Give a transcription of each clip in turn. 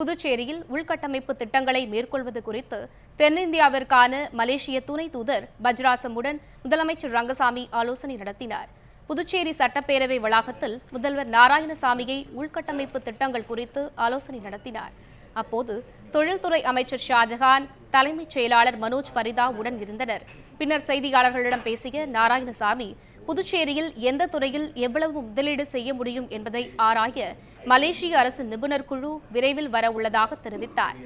புதுச்சேரியில் உள்கட்டமைப்பு திட்டங்களை மேற்கொள்வது குறித்து தென்னிந்தியாவிற்கான மலேசிய துணை தூதர் பஜ்ராசமுடன் முதலமைச்சர் ரங்கசாமி ஆலோசனை நடத்தினார். புதுச்சேரி சட்டப்பேரவை வளாகத்தில் முதல்வர் நாராயணசாமியை உள்கட்டமைப்பு திட்டங்கள் குறித்து ஆலோசனை நடத்தினார். அப்போது தொழில்துறை அமைச்சர் ஷாஜகான், தலைமைச் செயலாளர் மனோஜ் பரிதா உடன் இருந்தனர். பின்னர் செய்தியாளர்களிடம் பேசிய நாராயணசாமி, புதுச்சேரியில் எந்த துறையில் எவ்வளவு முதலீடு செய்ய முடியும் என்பதை ஆராய மலேசிய அரசு நிபுணர் குழு விரைவில் வர உள்ளதாக தெரிவித்தார்.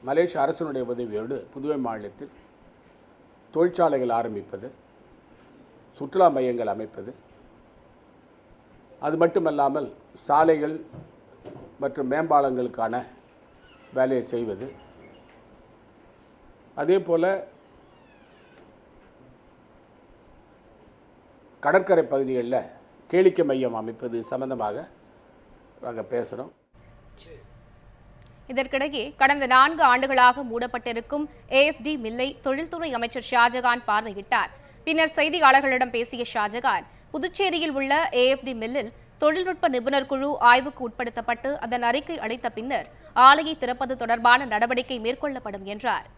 மலேசிய அரசினுடைய உதவியோடு புதுவை மாநிலத்தில் தொழிற்சாலைகள் ஆரம்பிப்பது, சுற்றுலா மையங்கள் அமைப்பது, அது மட்டுமல்லாமல் சாலைகள் மற்றும் மேம்பாலங்களுக்கான வேலையை செய்வது, அதே போல கடற்கரை பகுதிகளில் கேளிக்கை மையம் அமைப்பது சம்பந்தமாக நாங்கள் பேசுகிறோம். இதற்கிடையே கடந்த 4 ஆண்டுகளாக மூடப்பட்டிருக்கும் AFD மில்லை தொழில்துறை அமைச்சர் ஷாஜகான் பார்வையிட்டார். பின்னர் செய்தியாளர்களிடம் பேசிய ஷாஜகான், புதுச்சேரியில் உள்ள AFD மில்லில் தொழில்நுட்ப நிபுணர் குழு ஆய்வுக்கு உட்படுத்தப்பட்டு அதன் அறிக்கை அளித்த பின்னர் ஆலையை திறப்பது தொடர்பான நடவடிக்கை மேற்கொள்ளப்படும் என்றார்.